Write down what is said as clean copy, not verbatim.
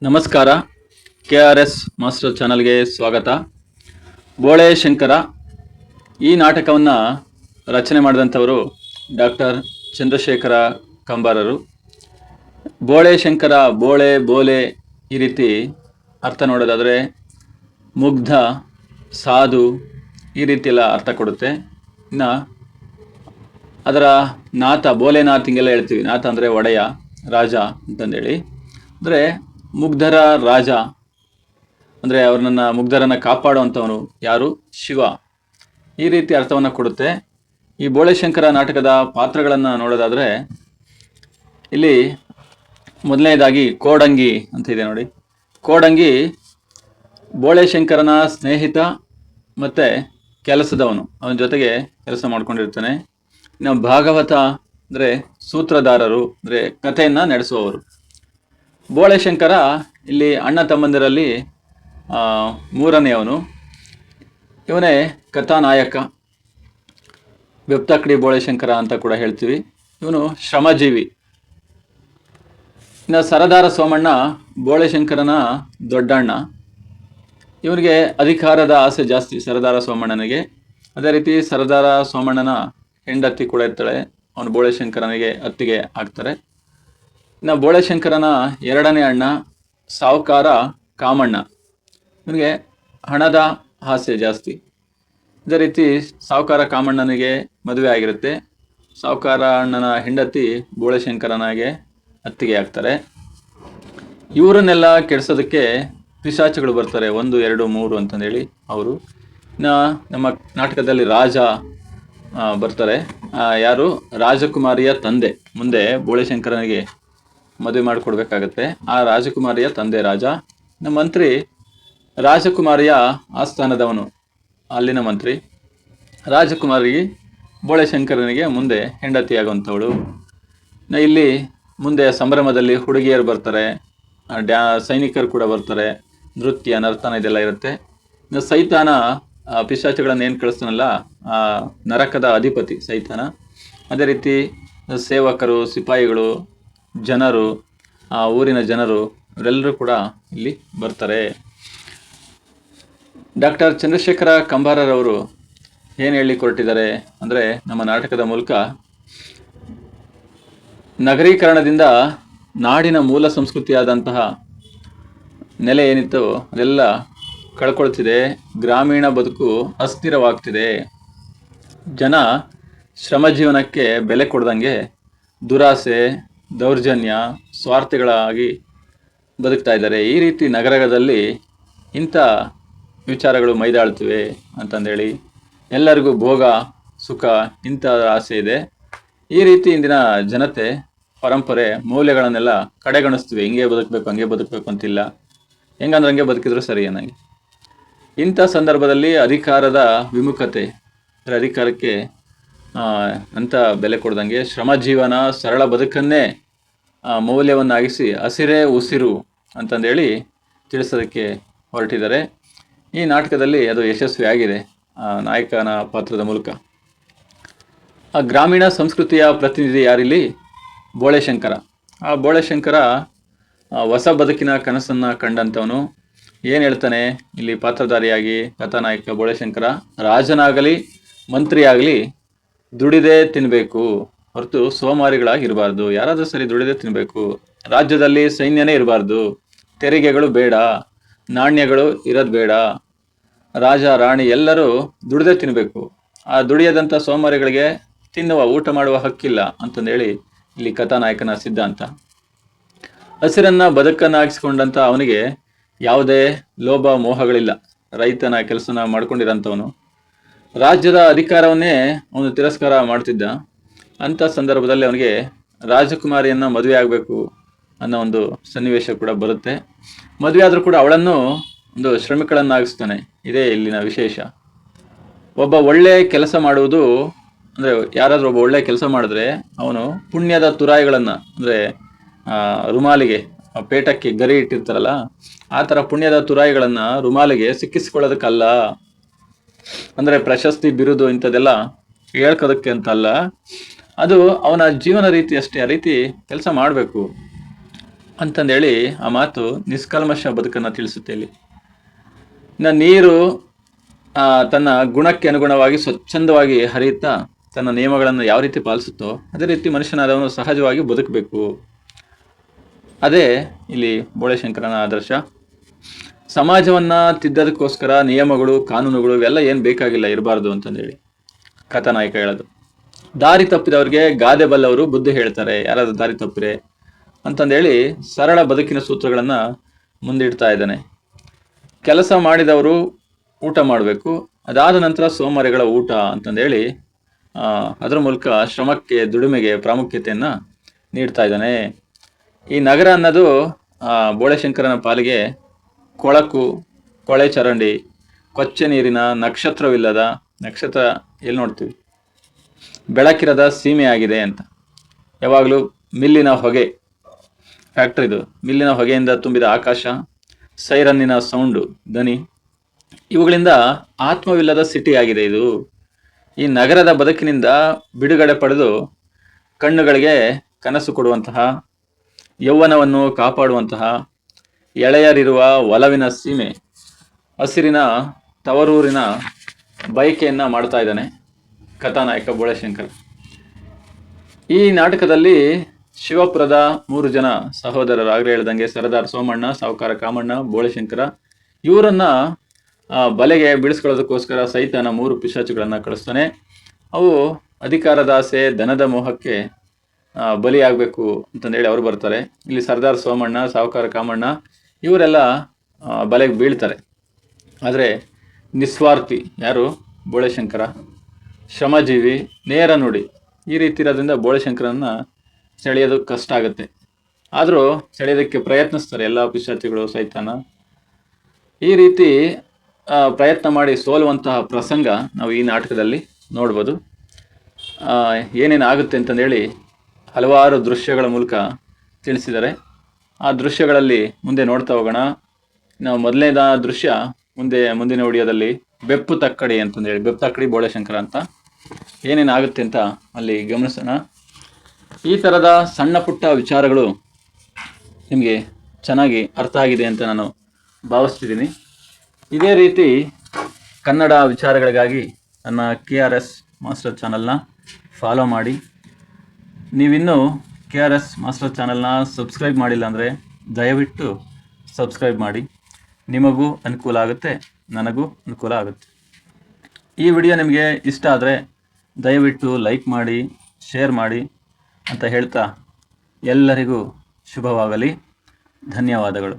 ನಮಸ್ಕಾರ. KRS master ಚಾನಲ್ಗೆ ಸ್ವಾಗತ. ಬೋಳೆ ಶಂಕರ ಈ ನಾಟಕವನ್ನು ರಚನೆ ಮಾಡಿದಂಥವರು ಡಾಕ್ಟರ್ ಚಂದ್ರಶೇಖರ ಕಂಬಾರರು. ಬೋಳೆ ಶಂಕರ, ಬೋಳೆ, ಬೋಲೆ ಈ ರೀತಿ ಅರ್ಥ ನೋಡೋದಾದರೆ ಮುಗ್ಧ, ಸಾಧು ಈ ರೀತಿ ಎಲ್ಲ ಅರ್ಥ ಕೊಡುತ್ತೆ. ಇನ್ನು ಅದರ ನಾಥ, ಬೋಲೆನಾಥ್ ಹಿಂಗೆಲ್ಲ ಹೇಳ್ತೀವಿ. ನಾಥ ಅಂದರೆ ಒಡೆಯ, ರಾಜ ಅಂತಂದೇಳಿ. ಅಂದರೆ ಮುಗ್ಧರ ರಾಜ ಅಂದರೆ ಮುಗ್ಧರನ್ನು ಕಾಪಾಡುವಂಥವನು ಯಾರು? ಶಿವ. ಈ ರೀತಿ ಅರ್ಥವನ್ನು ಕೊಡುತ್ತೆ. ಈ ಬೋಳೆಶಂಕರ ನಾಟಕದ ಪಾತ್ರಗಳನ್ನು ನೋಡೋದಾದರೆ ಇಲ್ಲಿ ಮೊದಲನೇದಾಗಿ ಕೋಡಂಗಿ ಅಂತ ಇದೆ ನೋಡಿ. ಕೋಡಂಗಿ ಬೋಳೆಶಂಕರನ ಸ್ನೇಹಿತ ಮತ್ತು ಕೆಲಸದವನು, ಅವನ ಜೊತೆಗೆ ಕೆಲಸ ಮಾಡ್ಕೊಂಡಿರ್ತಾನೆ. ಇನ್ನು ಭಾಗವತ ಅಂದರೆ ಸೂತ್ರಧಾರರು, ಅಂದರೆ ಕಥೆಯನ್ನು ನಡೆಸುವವರು. ಬೋಳೆಶಂಕರ ಇಲ್ಲಿ ಅಣ್ಣ ತಮ್ಮಂದಿರಲ್ಲಿ ಮೂರನೆಯವನು. ಇವನೇ ಕಥಾನಾಯಕ. ಬೆಪ್ತಕಡಿ ಬೋಳೆಶಂಕರ ಅಂತ ಕೂಡ ಹೇಳ್ತೀವಿ. ಇವನು ಶ್ರಮಜೀವಿ. ಇನ್ನು ಸರದಾರ ಸೋಮಣ್ಣ ಬೋಳೆಶಂಕರನ ದೊಡ್ಡಣ್ಣ. ಇವನಿಗೆ ಅಧಿಕಾರದ ಆಸೆ ಜಾಸ್ತಿ, ಸರದಾರ ಸೋಮಣ್ಣನಿಗೆ. ಅದೇ ರೀತಿ ಸರದಾರ ಸೋಮಣ್ಣನ ಹೆಂಡತಿ ಕೂಡ ಇರ್ತಾಳೆ. ಅವನು ಬೋಳೆಶಂಕರನಿಗೆ ಅತ್ತಿಗೆ ಆಗ್ತಾರೆ. ಇನ್ನು ಬೋಳೆಶಂಕರನ ಎರಡನೇ ಅಣ್ಣ ಸಾಹುಕಾರ ಕಾಮಣ್ಣ. ಇವನಿಗೆ ಹಣದ ಆಸೆ ಜಾಸ್ತಿ. ಇದೇ ರೀತಿ ಸಾಹುಕಾರ ಕಾಮಣ್ಣನಿಗೆ ಮದುವೆ ಆಗಿರುತ್ತೆ. ಸಾಹುಕಾರ ಅಣ್ಣನ ಹೆಂಡತಿ ಬೋಳೆಶಂಕರನಿಗೆ ಅತ್ತಿಗೆ ಆಗ್ತಾರೆ. ಇವರನ್ನೆಲ್ಲ ಕೆಡಿಸೋದಕ್ಕೆ ಪಿಶಾಚಿಗಳು ಬರ್ತಾರೆ, 1, 2, 3 ಅಂತಂದೇಳಿ ಅವರು. ಇನ್ನು ನಮ್ಮ ನಾಟಕದಲ್ಲಿ ರಾಜ ಬರ್ತಾರೆ. ಯಾರು? ರಾಜಕುಮಾರಿಯ ತಂದೆ. ಮುಂದೆ ಬೋಳೆಶಂಕರನಿಗೆ ಮದುವೆ ಮಾಡಿಕೊಡ್ಬೇಕಾಗತ್ತೆ. ಆ ರಾಜಕುಮಾರಿಯ ತಂದೆ ರಾಜ. ನಮ್ಮ ಮಂತ್ರಿ ರಾಜಕುಮಾರಿಯ ಆಸ್ಥಾನದವನು, ಅಲ್ಲಿನ ಮಂತ್ರಿ. ರಾಜಕುಮಾರಿ ಬೋಳೆಶಂಕರನಿಗೆ ಮುಂದೆ ಹೆಂಡತಿಯಾಗುವಂಥವಳು. ಇಲ್ಲಿ ಮುಂದೆ ಸಂಭ್ರಮದಲ್ಲಿ ಹುಡುಗಿಯರು ಬರ್ತಾರೆ, ಸೈನಿಕರು ಕೂಡ ಬರ್ತಾರೆ, ನೃತ್ಯ ನರ್ತನ ಇದೆಲ್ಲ ಇರುತ್ತೆ. ಇನ್ನು ಸೈತಾನ ಪಿಶಾಚಿಗಳನ್ನು ಏನು ಕಳಿಸ್ತಾನಲ್ಲ, ಆ ನರಕದ ಅಧಿಪತಿ ಸೈತಾನ. ಅದೇ ರೀತಿ ಸೇವಕರು, ಸಿಪಾಯಿಗಳು, ಜನರು, ಆ ಊರಿನ ಜನರು ಇವರೆಲ್ಲರೂ ಕೂಡ ಇಲ್ಲಿ ಬರ್ತಾರೆ. ಡಾಕ್ಟರ್ ಚಂದ್ರಶೇಖರ ಕಂಬಾರರವರು ಏನು ಹೇಳಿ ಹೊರಟಿದ್ದಾರೆ ಅಂದರೆ, ನಮ್ಮ ನಾಟಕದ ಮೂಲಕ ನಗರೀಕರಣದಿಂದ ನಾಡಿನ ಮೂಲ ಸಂಸ್ಕೃತಿಯಾದಂತಹ ನೆಲೆ ಏನಿತ್ತು ಅದೆಲ್ಲ ಕಳ್ಕೊಳ್ತಿದೆ. ಗ್ರಾಮೀಣ ಬದುಕು ಅಸ್ಥಿರವಾಗ್ತಿದೆ. ಜನ ಶ್ರಮಜೀವನಕ್ಕೆ ಬೆಲೆ ಕೊಡ್ದಂಗೆ ದುರಾಸೆ, ದೌರ್ಜನ್ಯ, ಸ್ವಾರ್ಥಗಳಾಗಿ ಬದುಕ್ತಾ ಇದ್ದಾರೆ. ಈ ರೀತಿ ನಗರದಲ್ಲಿ ಇಂಥ ವಿಚಾರಗಳು ಮೈದಾಳ್ತಿವೆ ಅಂತಂದೇಳಿ ಎಲ್ಲರಿಗೂ ಭೋಗ ಸುಖ ಇಂಥ ಆಸೆ ಇದೆ. ಈ ರೀತಿ ಇಂದಿನ ಜನತೆ ಪರಂಪರೆ ಮೌಲ್ಯಗಳನ್ನೆಲ್ಲ ಕಡೆಗಣಿಸ್ತೀವಿ. ಹಿಂಗೆ ಬದುಕಬೇಕು, ಹಂಗೆ ಬದುಕಬೇಕು ಅಂತಿಲ್ಲ. ಹೆಂಗಂದ್ರೆ ಹಂಗೆ ಬದುಕಿದ್ರು ಸರಿ ಏನಾಗಿ. ಇಂಥ ಸಂದರ್ಭದಲ್ಲಿ ಅಧಿಕಾರದ ವಿಮುಖತೆ, ಅಧಿಕಾರಕ್ಕೆ ಅಂತ ಬೆಲೆ ಕೊಡ್ದಂಗೆ ಶ್ರಮಜೀವನ, ಸರಳ ಬದುಕನ್ನೇ ಮೌಲ್ಯವನ್ನಾಗಿಸಿ ಹಸಿರೇ ಉಸಿರು ಅಂತಂದೇಳಿ ತಿಳಿಸೋದಕ್ಕೆ ಹೊರಟಿದ್ದಾರೆ. ಈ ನಾಟಕದಲ್ಲಿ ಅದು ಯಶಸ್ವಿಯಾಗಿದೆ ನಾಯಕನ ಪಾತ್ರದ ಮೂಲಕ. ಆ ಗ್ರಾಮೀಣ ಸಂಸ್ಕೃತಿಯ ಪ್ರತಿನಿಧಿ ಯಾರಿಲ್ಲಿ? ಬೋಳೆಶಂಕರ. ಆ ಬೋಳೆಶಂಕರ ಹೊಸ ಬದುಕಿನ ಕನಸನ್ನು ಕಂಡಂಥವನು. ಏನು ಹೇಳ್ತಾನೆ ಇಲ್ಲಿ ಪಾತ್ರಧಾರಿಯಾಗಿ ಕಥಾನಾಯಕ ಬೋಳೆಶಂಕರ? ರಾಜನಾಗಲಿ ಮಂತ್ರಿಯಾಗಲಿ ದುಡಿದೇ ತಿನ್ನಬೇಕು ಹೊರತು ಸೋಮಾರಿಗಳಾಗಿರಬಾರ್ದು. ಯಾರಾದರೂ ಸರಿ ದುಡಿದೇ ತಿನ್ನಬೇಕು. ರಾಜ್ಯದಲ್ಲಿ ಸೈನ್ಯನೇ ಇರಬಾರ್ದು, ತೆರಿಗೆಗಳು ಬೇಡ, ನಾಣ್ಯಗಳು ಇರೋದು ಬೇಡ. ರಾಜ ರಾಣಿ ಎಲ್ಲರೂ ದುಡಿದೇ ತಿನ್ನಬೇಕು. ಆ ದುಡಿಯದಂಥ ಸೋಮಾರಿಗಳಿಗೆ ತಿನ್ನುವ, ಊಟ ಮಾಡುವ ಹಕ್ಕಿಲ್ಲ ಅಂತಂದೇಳಿ ಇಲ್ಲಿ ಕಥಾನಾಯಕನ ಸಿದ್ಧಾಂತ. ಹಸಿರನ್ನ ಬದುಕನ್ನಾಗಿಸ್ಕೊಂಡಂಥ ಅವನಿಗೆ ಯಾವುದೇ ಲೋಭ ಮೋಹಗಳಿಲ್ಲ. ರೈತನ ಕೆಲಸನ ಮಾಡ್ಕೊಂಡಿರೋಂಥವನು. ರಾಜ್ಯದ ಅಧಿಕಾರವನ್ನೇ ಅವನು ತಿರಸ್ಕಾರ ಮಾಡ್ತಿದ್ದ. ಅಂಥ ಸಂದರ್ಭದಲ್ಲಿ ಅವನಿಗೆ ರಾಜಕುಮಾರಿಯನ್ನು ಮದುವೆ ಆಗಬೇಕು ಅನ್ನೋ ಒಂದು ಸನ್ನಿವೇಶ ಕೂಡ ಬರುತ್ತೆ. ಮದುವೆ ಆದರೂ ಕೂಡ ಅವಳನ್ನು ಒಂದು ಶ್ರಮಿಕಳನ್ನಾಗಿಸ್ತಾನೆ. ಇದೇ ಇಲ್ಲಿನ ವಿಶೇಷ. ಒಬ್ಬ ಒಳ್ಳೆ ಕೆಲಸ ಮಾಡುವುದು ಅಂದರೆ, ಯಾರಾದರೂ ಒಬ್ಬ ಒಳ್ಳೆ ಕೆಲಸ ಮಾಡಿದ್ರೆ ಅವನು ಪುಣ್ಯದ ತುರಾಯಿಗಳನ್ನು, ಅಂದರೆ ರುಮಾಲಿಗೆ ಪೇಟಕ್ಕೆ ಗರಿ ಇಟ್ಟಿರ್ತಾರಲ್ಲ, ಆ ಥರ ಪುಣ್ಯದ ತುರಾಯಿಗಳನ್ನು ರುಮಾಲಿಗೆ ಸಿಕ್ಕಿಸ್ಕೊಳ್ಳೋದಕ್ಕಲ್ಲ. ಅಂದರೆ ಪ್ರಶಸ್ತಿ, ಬಿರುದು ಇಂಥದ್ದೆಲ್ಲ ಹೇಳ್ಕೋದಕ್ಕೆ ಅಂತಲ್ಲ. ಅದು ಅವನ ಜೀವನ ರೀತಿ ಅಷ್ಟೇ. ಆ ರೀತಿ ಕೆಲಸ ಮಾಡಬೇಕು. ಅಂತಂದೇಳಿ ಆ ಮಾತು ನಿಷ್ಕಲ್ಮಶ ಬದುಕನ್ನು ತಿಳಿಸುತ್ತೆ ಇಲ್ಲಿ. ಇನ್ನು ನೀರು ತನ್ನ ಗುಣಕ್ಕೆ ಅನುಗುಣವಾಗಿ ಸ್ವಚ್ಛಂದವಾಗಿ ಹರಿಯುತ್ತಾ ತನ್ನ ನಿಯಮಗಳನ್ನು ಯಾವ ರೀತಿ ಪಾಲಿಸುತ್ತೋ ಅದೇ ರೀತಿ ಮನುಷ್ಯನಾದವನು ಸಹಜವಾಗಿ ಬದುಕಬೇಕು. ಅದೇ ಇಲ್ಲಿ ಬೋಳೆಶಂಕರನ ಆದರ್ಶ. ಸಮಾಜವನ್ನ ತಿದ್ದೋದಕ್ಕೋಸ್ಕರ ನಿಯಮಗಳು, ಕಾನೂನುಗಳು ಇವೆಲ್ಲ ಏನು ಬೇಕಾಗಿಲ್ಲ, ಇರಬಾರ್ದು ಅಂತಂದೇಳಿ ಕಥಾನಾಯಕ ಹೇಳೋದು. ದಾರಿ ತಪ್ಪಿದವ್ರಿಗೆ ಗಾದೆ ಬಲ್ಲವರು ಬುದ್ಧಿ ಹೇಳ್ತಾರೆ, ಯಾರಾದ್ರೂ ದಾರಿ ತಪ್ಪಿರೆ ಅಂತಂದೇಳಿ ಸರಳ ಬದುಕಿನ ಸೂತ್ರಗಳನ್ನು ಮುಂದಿಡ್ತಾ ಇದ್ದಾನೆ. ಕೆಲಸ ಮಾಡಿದವರು ಊಟ ಮಾಡಬೇಕು, ಅದಾದ ನಂತರ ಸೋಮಾರಿಗಳ ಊಟ ಅಂತಂದೇಳಿ ಅದರ ಮೂಲಕ ಶ್ರಮಕ್ಕೆ, ದುಡಿಮೆಗೆ ಪ್ರಾಮುಖ್ಯತೆಯನ್ನು ನೀಡ್ತಾ ಇದ್ದಾನೆ. ಈ ನಗರ ಅನ್ನೋದು ಬೋಳೆಶಂಕರನ ಪಾಲಿಗೆ ಕೊಳಕು, ಕೊಳೆ ಚರಂಡಿ, ಕೊಚ್ಚೆ ನೀರಿನ, ನಕ್ಷತ್ರವಿಲ್ಲದ, ನಕ್ಷತ್ರ ಎಲ್ಲಿ ನೋಡ್ತೀವಿ, ಬೆಳಕಿರದ ಸೀಮೆ ಆಗಿದೆ ಅಂತ. ಯಾವಾಗಲೂ ಮಿಲ್ಲಿನ ಹೊಗೆ, ಫ್ಯಾಕ್ಟ್ರಿದು ಮಿಲ್ಲಿನ ಹೊಗೆಯಿಂದ ತುಂಬಿದ ಆಕಾಶ, ಸೈರನ್ನಿನ ಸೌಂಡು, ದನಿ, ಇವುಗಳಿಂದ ಆತ್ಮವಿಲ್ಲದ ಸಿಟಿ ಆಗಿದೆ ಇದು. ಈ ನಗರದ ಬದುಕಿನಿಂದ ಬಿಡುಗಡೆ ಪಡೆದು ಕಣ್ಣುಗಳಿಗೆ ಕನಸು ಕೊಡುವಂತಹ, ಯೌವನವನ್ನು ಕಾಪಾಡುವಂತಹ, ಎಳೆಯರಿರುವ ಒಲವಿನ ಸೀಮೆ, ಹಸಿರಿನ ತವರೂರಿನ ಬಯಕೆಯನ್ನ ಮಾಡ್ತಾ ಇದ್ದಾನೆ ಕಥಾನಾಯಕ ಬೋಳೆಶಂಕರ್. ಈ ನಾಟಕದಲ್ಲಿ ಶಿವಪುರದ 3 ಜನ ಸಹೋದರರು, ಆಗ್ಲೇ ಹೇಳ್ದಂಗೆ ಸರದಾರ್ ಸೋಮಣ್ಣ, ಸಾವುಕಾರ ಕಾಮಣ್ಣ, ಬೋಳೆಶಂಕರ, ಇವರನ್ನ ಬಲೆಗೆ ಬಿಡಿಸ್ಕೊಳ್ಳೋದಕ್ಕೋಸ್ಕರ ಸೈತಾನ 3 ಪಿಶಾಚುಗಳನ್ನ ಕಳಿಸ್ತಾನೆ. ಅವು ಅಧಿಕಾರದ ಆಸೆ, ಧನದ ಮೋಹಕ್ಕೆ ಬಲಿಯಾಗಬೇಕು ಅಂತಂದೇಳಿ ಅವರು ಬರ್ತಾರೆ. ಇಲ್ಲಿ ಸರ್ದಾರ್ ಸೋಮಣ್ಣ, ಸಾವುಕಾರ ಕಾಮಣ್ಣ ಇವರೆಲ್ಲ ಬಲೆಗೆ ಬೀಳ್ತಾರೆ. ಆದರೆ ನಿಸ್ವಾರ್ಥಿ ಯಾರು? ಬೋಳೆಶಂಕರ. ಶ್ರಮಜೀವಿ, ನೇರ ನುಡಿ, ಈ ರೀತಿ ಇರೋದ್ರಿಂದ ಬೋಳೆಶಂಕರನ್ನ ಸೆಳೆಯೋದು ಕಷ್ಟ ಆಗುತ್ತೆ. ಆದರೂ ಸೆಳೆಯೋದಕ್ಕೆ ಪ್ರಯತ್ನಿಸ್ತಾರೆ ಎಲ್ಲ ಪಿಶಾಚಿಗಳು, ಸೈತಾನ. ಈ ರೀತಿ ಪ್ರಯತ್ನ ಮಾಡಿ ಸೋಲುವಂತಹ ಪ್ರಸಂಗ ನಾವು ಈ ನಾಟಕದಲ್ಲಿ ನೋಡ್ಬೋದು. ಏನೇನು ಆಗುತ್ತೆ ಅಂತಂದೇಳಿ ಹಲವಾರು ದೃಶ್ಯಗಳ ಮೂಲಕ ತಿಳಿಸಿದ್ದಾರೆ. ಆ ದೃಶ್ಯಗಳಲ್ಲಿ ಮುಂದೆ ನೋಡ್ತಾ ಹೋಗೋಣ. ನಾವು ಮೊದಲನೇದ ದೃಶ್ಯ ಮುಂದಿನ ವಿಡಿಯೋದಲ್ಲಿ ಬೆಪ್ಪು ತಕ್ಕಡಿ ಅಂತಂದೇಳಿ, ಬೆಪ್ಪು ತಕ್ಕಡಿ ಬೋಳೆಶಂಕರ ಅಂತ ಏನೇನಾಗುತ್ತೆ ಅಂತ ಅಲ್ಲಿ ಗಮನಿಸೋಣ. ಈ ಥರದ ಸಣ್ಣ ಪುಟ್ಟ ವಿಚಾರಗಳು ನಿಮಗೆ ಚೆನ್ನಾಗಿ ಅರ್ಥ ಆಗಿದೆ ಅಂತ ನಾನು ಭಾವಿಸ್ತಿದ್ದೀನಿ. ಇದೇ ರೀತಿ ಕನ್ನಡ ವಿಚಾರಗಳಿಗಾಗಿ ನನ್ನ KRS ಮಾಸ್ಟರ್ ಚಾನಲ್ನ ಫಾಲೋ ಮಾಡಿ. ನೀವಿನ್ನೂ KRS ಮಾಸ್ಟರ್ ಚಾನಲ್ನ ಸಬ್ಸ್ಕ್ರೈಬ್ ಮಾಡಿಲ್ಲ ಅಂದರೆ ದಯವಿಟ್ಟು ಸಬ್ಸ್ಕ್ರೈಬ್ ಮಾಡಿ. ನಿಮಗೂ ಅನುಕೂಲ ಆಗುತ್ತೆ, ನನಗೂ ಅನುಕೂಲ ಆಗುತ್ತೆ. ಈ ವಿಡಿಯೋ ನಿಮಗೆ ಇಷ್ಟ ಆದರೆ ದಯವಿಟ್ಟು ಲೈಕ್ ಮಾಡಿ, ಶೇರ್ ಮಾಡಿ ಅಂತ ಹೇಳ್ತಾ ಎಲ್ಲರಿಗೂ ಶುಭವಾಗಲಿ. ಧನ್ಯವಾದಗಳು.